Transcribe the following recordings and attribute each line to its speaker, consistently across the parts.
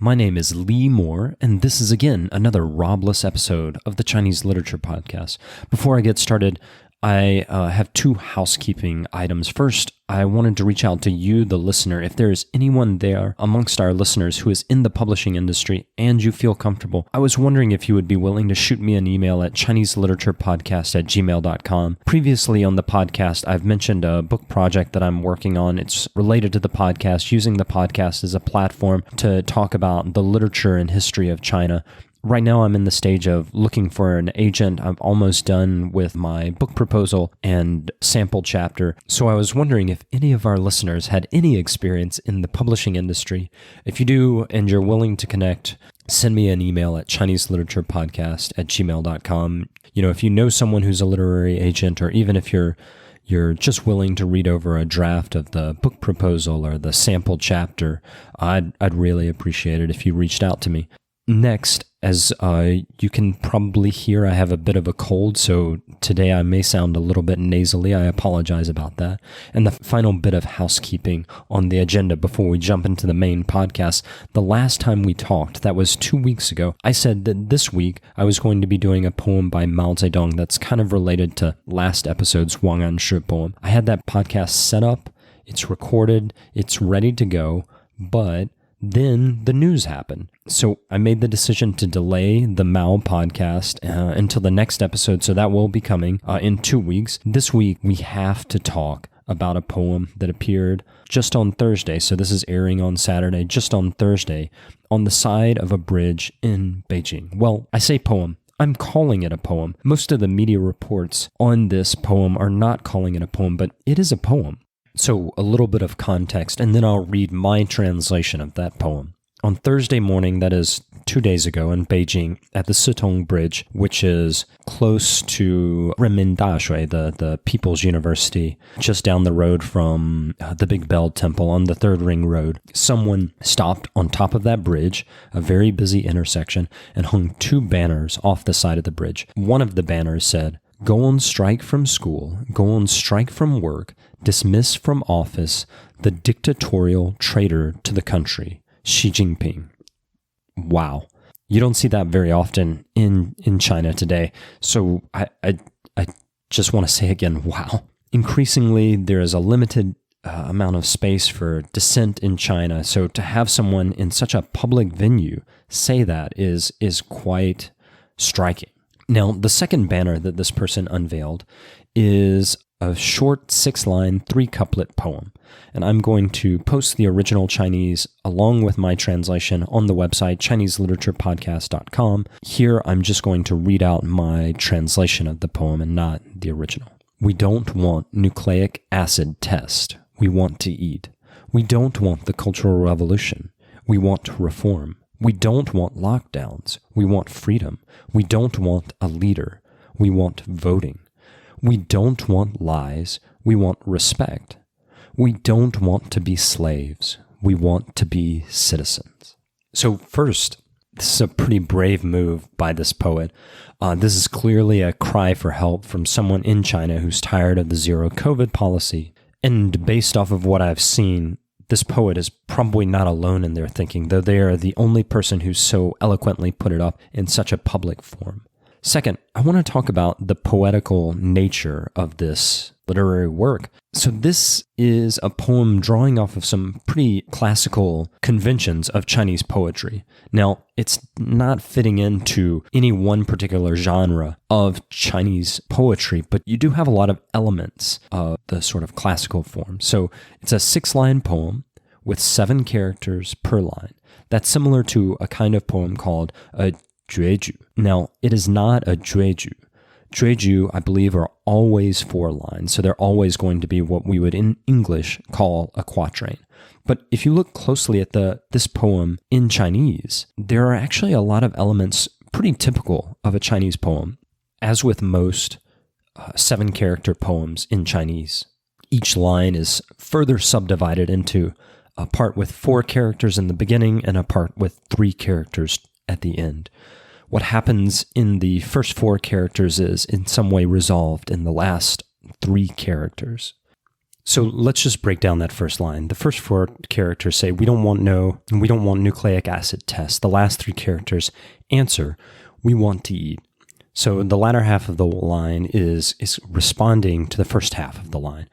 Speaker 1: My name is Lee Moore, and this is again another Robless episode of the Chinese Literature Podcast. Before I get started, I have two housekeeping items. First, I wanted to reach out to you, the listener. If there is anyone there amongst our listeners who is in the publishing industry and you feel comfortable, I was wondering if you would be willing to shoot me an email at ChineseLiteraturePodcast@gmail.com. Previously on the podcast, I've mentioned a book project that I'm working on. It's related to the podcast, using the podcast as a platform to talk about the literature and history of China. Right now, I'm in the stage of looking for an agent. I'm almost done with my book proposal and sample chapter. So I was wondering if any of our listeners had any experience in the publishing industry. If you do and you're willing to connect, send me an email at ChineseLiteraturePodcast@gmail.com. You know, if you know someone who's a literary agent, or even if you're just willing to read over a draft of the book proposal or the sample chapter, I'd really appreciate it if you reached out to me. Next, as you can probably hear, I have a bit of a cold, so today I may sound a little bit nasally. I apologize about that. And the final bit of housekeeping on the agenda before we jump into the main podcast. The last time we talked, that was 2 weeks ago, I said that this week I was going to be doing a poem by Mao Zedong that's kind of related to last episode's Wang Anshi poem. I had that podcast set up, it's recorded, it's ready to go, but then the news happened. So I made the decision to delay the Mao podcast until the next episode. So that will be coming in 2 weeks. This week, we have to talk about a poem that appeared just on Thursday. So this is airing on Saturday, just on Thursday, on the side of a bridge in Beijing. Well, I say poem. I'm calling it a poem. Most of the media reports on this poem are not calling it a poem, but it is a poem. So a little bit of context, and then I'll read my translation of that poem. On Thursday morning, that is 2 days ago, in Beijing, at the Sitong Bridge, which is close to Renmin Dashui, the People's University, just down the road from the Big Bell Temple on the Third Ring Road, someone stopped on top of that bridge, a very busy intersection, and hung two banners off the side of the bridge. One of the banners said, "Go on strike from school, go on strike from work, dismiss from office the dictatorial traitor to the country, Xi Jinping." Wow. You don't see that very often in China today. So I just want to say again, wow. Increasingly, there is a limited amount of space for dissent in China. So to have someone in such a public venue say that is quite striking. Now, the second banner that this person unveiled is a short 6-line, 3-couplet poem. And I'm going to post the original Chinese along with my translation on the website, ChineseLiteraturePodcast.com. Here, I'm just going to read out my translation of the poem and not the original. We don't want nucleic acid test. We want to eat. We don't want the Cultural Revolution. We want reform. We don't want lockdowns. We want freedom. We don't want a leader. We want voting. We don't want lies. We want respect. We don't want to be slaves. We want to be citizens. So first, this is a pretty brave move by this poet. This is clearly a cry for help from someone in China who's tired of the zero COVID policy. And based off of what I've seen, this poet is probably not alone in their thinking, though they are the only person who's so eloquently put it up in such a public form. Second, I want to talk about the poetical nature of this literary work. So this is a poem drawing off of some pretty classical conventions of Chinese poetry. Now, it's not fitting into any one particular genre of Chinese poetry, but you do have a lot of elements of the sort of classical form. So it's a 6-line poem with 7 characters per line. That's similar to a kind of poem called a jueju. Now, it is not a jueju. Jueju, I believe, are always 4 lines, so they're always going to be what we would in English call a quatrain. But if you look closely at this poem in Chinese, there are actually a lot of elements pretty typical of a Chinese poem, as with most 7-character poems in Chinese. Each line is further subdivided into a part with 4 characters in the beginning and a part with 3 characters at the end. What happens in the first 4 characters is in some way resolved in the last 3 characters. So let's just break down that first line. The first 4 characters say, we don't want nucleic acid tests. The last 3 characters answer, we want to eat. So the latter half of the line is responding to the first half of the line.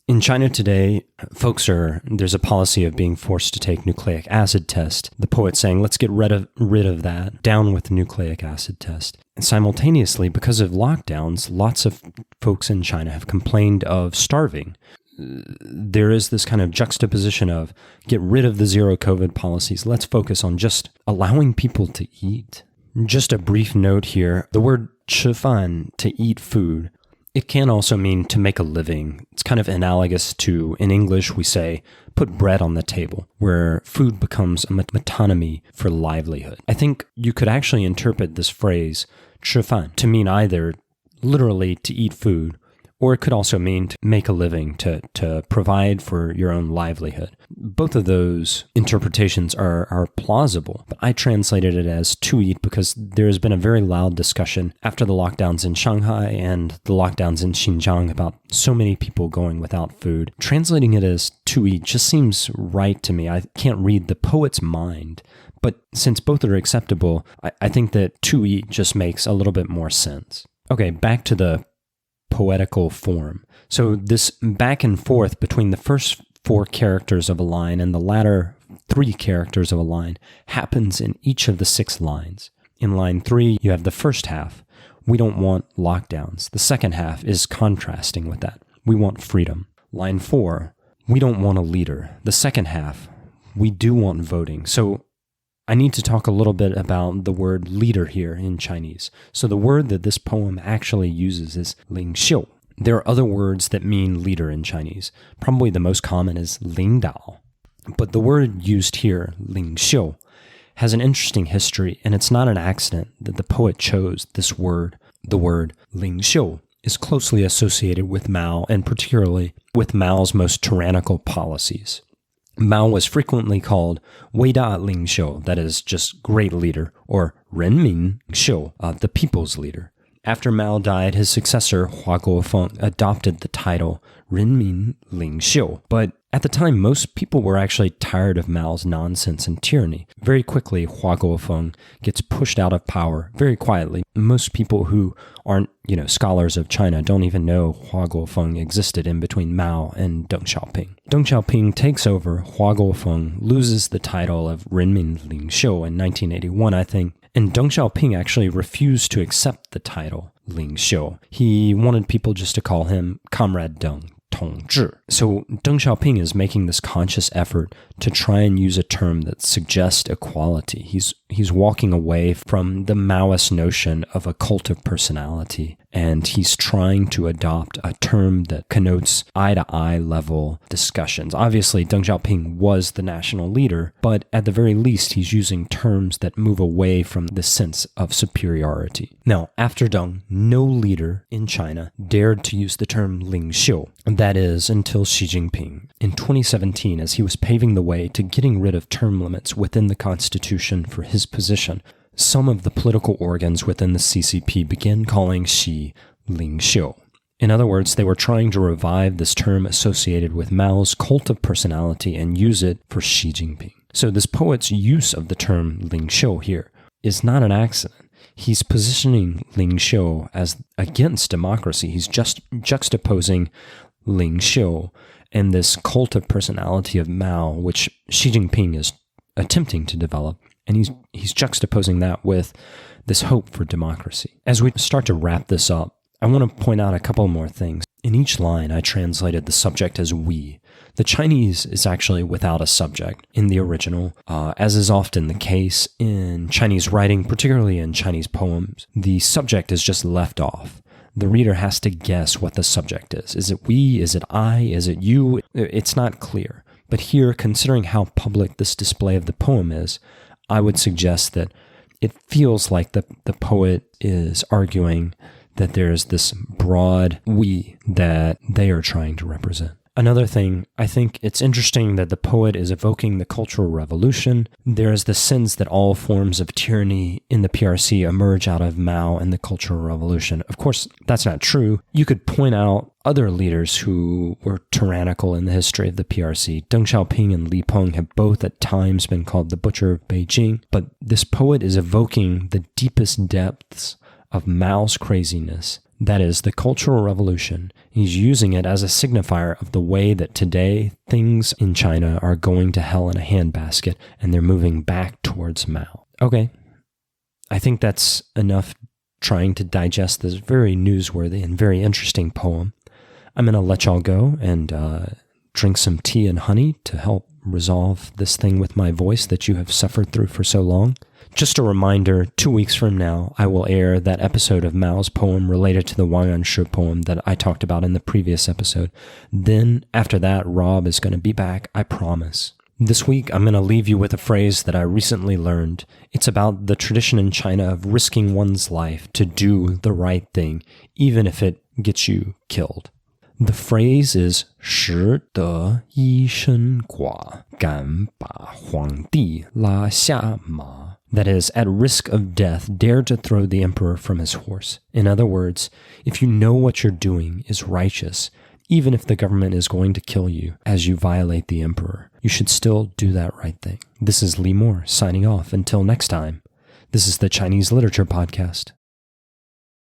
Speaker 1: In China today, there's a policy of being forced to take nucleic acid test. The poet's saying, let's get rid of that, down with the nucleic acid test. And simultaneously, because of lockdowns, lots of folks in China have complained of starving. There is this kind of juxtaposition of get rid of the zero COVID policies. Let's focus on just allowing people to eat. Just a brief note here, the word 吃饭, to eat food, it can also mean to make a living. It's kind of analogous to, in English, we say, put bread on the table, where food becomes a metonymy for livelihood. I think you could actually interpret this phrase, 吃饭, to mean either literally to eat food, or it could also mean to make a living, to provide for your own livelihood. Both of those interpretations are plausible, but I translated it as to eat because there has been a very loud discussion after the lockdowns in Shanghai and the lockdowns in Xinjiang about so many people going without food. Translating it as to eat just seems right to me. I can't read the poet's mind, but since both are acceptable, I think that to eat just makes a little bit more sense. Okay, back to the poetical form. So this back and forth between the first 4 characters of a line and the latter 3 characters of a line happens in each of the 6 lines. In line 3, you have the first half. We don't want lockdowns. The second half is contrasting with that. We want freedom. Line 4, we don't want a leader. The second half, we do want voting. So I need to talk a little bit about the word leader here in Chinese. So the word that this poem actually uses is 领袖. There are other words that mean leader in Chinese. Probably the most common is 领导. But the word used here, 领袖, has an interesting history, and it's not an accident that the poet chose this word. The word 领袖 is closely associated with Mao, and particularly with Mao's most tyrannical policies. Mao was frequently called 伟大领袖, that is just great leader, or 人民领袖, the people's leader. After Mao died, his successor, Hua Guofeng, adopted the title 人民领袖. But at the time, most people were actually tired of Mao's nonsense and tyranny. Very quickly, Hua Guofeng gets pushed out of power very quietly. Most people who aren't, scholars of China don't even know Hua Guofeng existed in between Mao and Deng Xiaoping. Deng Xiaoping takes over. Hua Guofeng loses the title of 人民领袖in 1981, I think. And Deng Xiaoping actually refused to accept the title 领袖. He wanted people just to call him Comrade Deng, 统治. So Deng Xiaoping is making this conscious effort to try and use a term that suggests equality. He's walking away from the Maoist notion of a cult of personality, and he's trying to adopt a term that connotes eye-to-eye level discussions. Obviously, Deng Xiaoping was the national leader, but at the very least, he's using terms that move away from the sense of superiority. Now, after Deng, no leader in China dared to use the term 领袖, that is, until Xi Jinping. In 2017, as he was paving the way to getting rid of term limits within the constitution for his position, some of the political organs within the CCP began calling Xi 领袖. In other words, they were trying to revive this term associated with Mao's cult of personality and use it for Xi Jinping. So this poet's use of the term 领袖 here is not an accident. He's positioning 领袖as against democracy. He's just juxtaposing 领袖and this cult of personality of Mao, which Xi Jinping is attempting to develop. And he's juxtaposing that with this hope for democracy. As we start to wrap this up, I want to point out a couple more things. In each line, I translated the subject as we. The Chinese is actually without a subject in the original, as is often the case in Chinese writing, particularly in Chinese poems. The subject is just left off. The reader has to guess what the subject is. Is it we? Is it I? Is it you? It's not clear. But here, considering how public this display of the poem is, I would suggest that it feels like the poet is arguing that there is this broad we that they are trying to represent. Another thing, I think it's interesting that the poet is evoking the Cultural Revolution. There is the sense that all forms of tyranny in the PRC emerge out of Mao and the Cultural Revolution. Of course, that's not true. You could point out other leaders who were tyrannical in the history of the PRC. Deng Xiaoping and Li Peng have both at times been called the Butcher of Beijing, but this poet is evoking the deepest depths of Mao's craziness. That is, the Cultural Revolution. He's using it as a signifier of the way that today things in China are going to hell in a handbasket, and they're moving back towards Mao. Okay, I think that's enough trying to digest this very newsworthy and very interesting poem. I'm going to let y'all go and drink some tea and honey to help resolve this thing with my voice that you have suffered through for so long. Just a reminder, 2 weeks from now, I will air that episode of Mao's poem related to the Wang Anshu poem that I talked about in the previous episode. Then, after that, Rob is going to be back, I promise. This week, I'm going to leave you with a phrase that I recently learned. It's about the tradition in China of risking one's life to do the right thing, even if it gets you killed. The phrase is 识得一身剐，敢把皇帝拉下马. That is, at risk of death, dare to throw the emperor from his horse. In other words, if you know what you're doing is righteous, even if the government is going to kill you as you violate the emperor, you should still do that right thing. This is Lee Moore signing off. Until next time, this is the Chinese Literature Podcast.